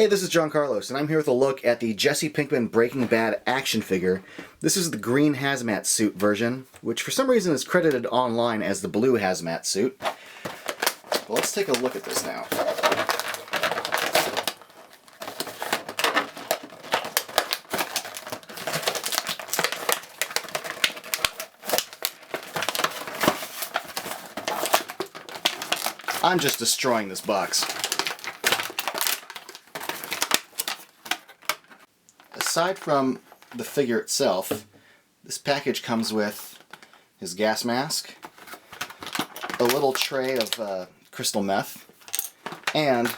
Hey, this is John Carlos, and I'm here with a look at the Jesse Pinkman Breaking Bad action figure. This is the green hazmat suit version, which for some reason is credited online as the blue hazmat suit. Well, let's take a look at this now. I'm just destroying this box. Aside from the figure itself, this package comes with his gas mask, a little tray of crystal meth, and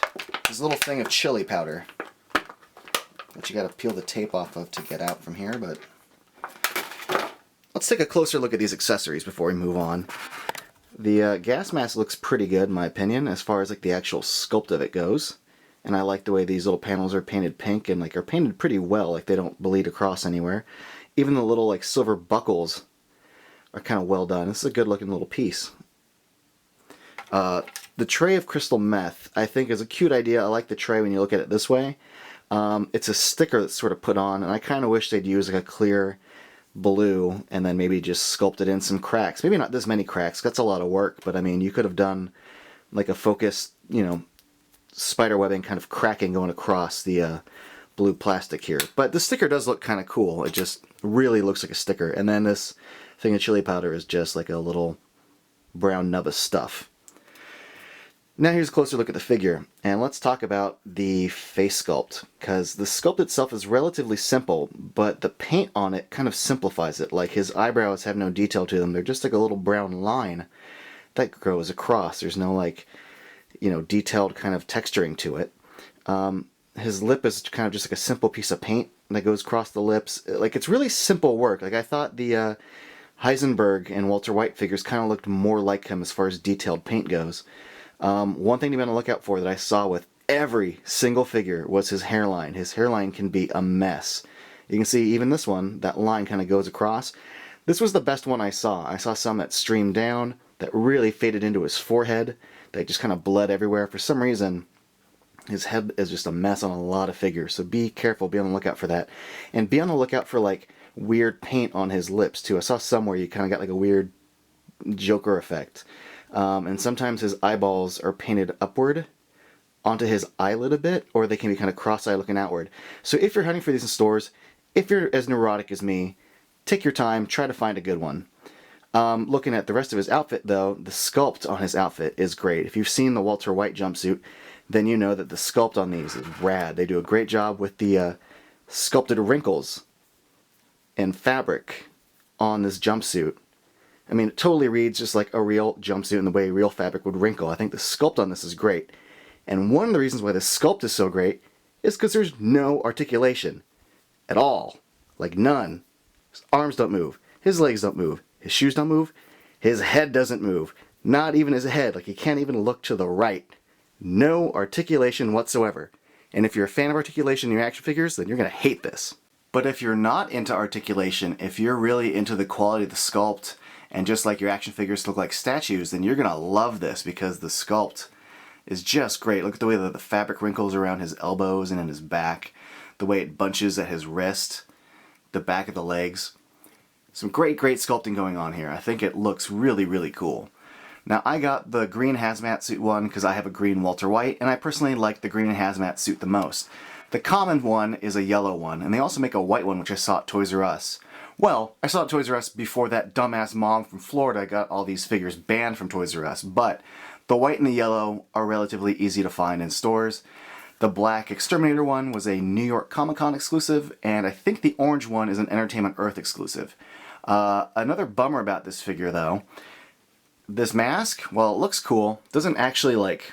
this little thing of chili powder, which you gotta peel the tape off of to get out from here, but let's take a closer look at these accessories before we move on. The gas mask looks pretty good in my opinion as far as like the actual sculpt of it goes. And I like the way these little panels are painted pink and like are painted pretty well, like they don't bleed across anywhere. Even the little like silver buckles are kind of well done. This is a good looking little piece. The tray of crystal meth I think is a cute idea. I like the tray when you look at it this way. It's a sticker that's sort of put on, and I kind of wish they'd use like a clear blue and then maybe just sculpted in some cracks. Maybe not this many cracks, that's a lot of work, but I mean you could have done like a focused, spider webbing kind of cracking going across the blue plastic here. But the sticker does look kind of cool. It just really looks like a sticker. And then this thing of chili powder is just like a little brown nub of stuff. Now here's a closer look at the figure, and let's talk about the face sculpt, because the sculpt itself is relatively simple, but the paint on it kind of simplifies it. Like his eyebrows have no detail to them. They're just like a little brown line that goes across. There's no like detailed kind of texturing to it. His lip is kind of just like a simple piece of paint that goes across the lips. Like, it's really simple work. Like, I thought the Heisenberg and Walter White figures kind of looked more like him as far as detailed paint goes. One thing to be on the lookout for that I saw with every single figure was his hairline. His hairline can be a mess. You can see even this one, that line kind of goes across. This was the best one I saw. I saw some that streamed down, that really faded into his forehead, that just kind of bled everywhere. For some reason, his head is just a mess on a lot of figures, so be careful, be on the lookout for that. And be on the lookout for like weird paint on his lips too. I saw some where you kind of got like a weird Joker effect. And sometimes his eyeballs are painted upward onto his eyelid a bit, or they can be kind of cross-eyed looking outward. So if you're hunting for these in stores, if you're as neurotic as me, take your time, try to find a good one. Looking at the rest of his outfit though, the sculpt on his outfit is great. If you've seen the Walter White jumpsuit, then you know that the sculpt on these is rad. They do a great job with the sculpted wrinkles and fabric on this jumpsuit. I mean, it totally reads just like a real jumpsuit in the way real fabric would wrinkle. I think the sculpt on this is great. And one of the reasons why the sculpt is so great is because there's no articulation at all. Like none. His arms don't move. His legs don't move. His shoes don't move. His head doesn't move. Not even his head. Like, he can't even look to the right. No articulation whatsoever. And if you're a fan of articulation in your action figures, then you're going to hate this. But if you're not into articulation, if you're really into the quality of the sculpt, and just like your action figures look like statues, then you're going to love this, because the sculpt is just great. Look at the way that the fabric wrinkles around his elbows and in his back. The way it bunches at his wrist. The back of the legs. Some great sculpting going on here. I think it looks really, really cool. Now, I got the green hazmat suit one because I have a green Walter White, and I personally like the green hazmat suit the most. The common one is a yellow one, and they also make a white one, which I saw at Toys R Us. Well, I saw it at Toys R Us before that dumbass mom from Florida got all these figures banned from Toys R Us, but the white and the yellow are relatively easy to find in stores. The black Exterminator one was a New York Comic Con exclusive, and I think the orange one is an Entertainment Earth exclusive. Another bummer about this figure, though, this mask, well, it looks cool, doesn't actually, like,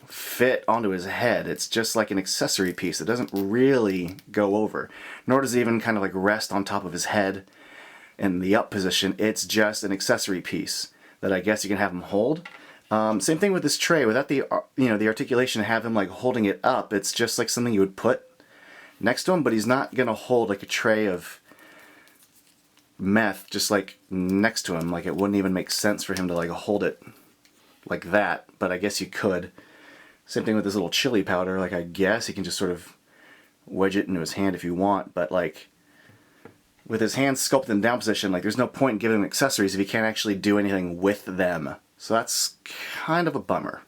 fit onto his head. It's just like an accessory piece. It doesn't really go over, nor does it even kind of, like, rest on top of his head in the up position. It's just an accessory piece that I guess you can have him hold. Same thing with this tray. Without the, the articulation to have him, like, holding it up, it's just, like, something you would put next to him, but he's not going to hold, like, a tray of meth just like next to him. Like, it wouldn't even make sense for him to like hold it like that, but I guess you could. Same thing with this little chili powder. Like, I guess you can just sort of wedge it into his hand if you want, but like with his hands sculpted in down position, like there's no point in giving him accessories if he can't actually do anything with them. So that's kind of a bummer.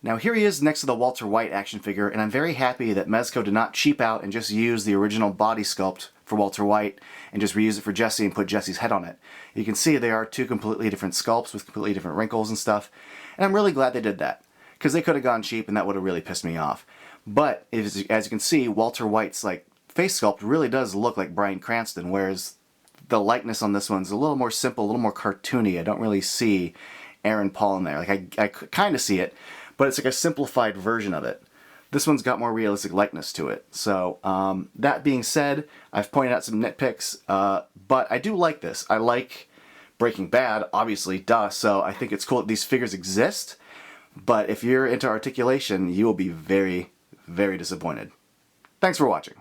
Now here he is next to the Walter White action figure, and I'm very happy that Mezco did not cheap out and just use the original body sculpt for Walter White and just reuse it for Jesse and put Jesse's head on it. You can see they are two completely different sculpts with completely different wrinkles and stuff, and I'm really glad they did that, because they could have gone cheap and that would have really pissed me off. But as you can see, Walter White's like face sculpt really does look like Bryan Cranston, whereas the likeness on this one's a little more simple, a little more cartoony. I don't really see Aaron Paul in there. Like I kind of see it, but it's like a simplified version of it. This one's got more realistic likeness to it. So that being said, I've pointed out some nitpicks, but I do like this. I like Breaking Bad, obviously, duh, so I think it's cool that these figures exist, but if you're into articulation, you will be very, very disappointed. Thanks for watching.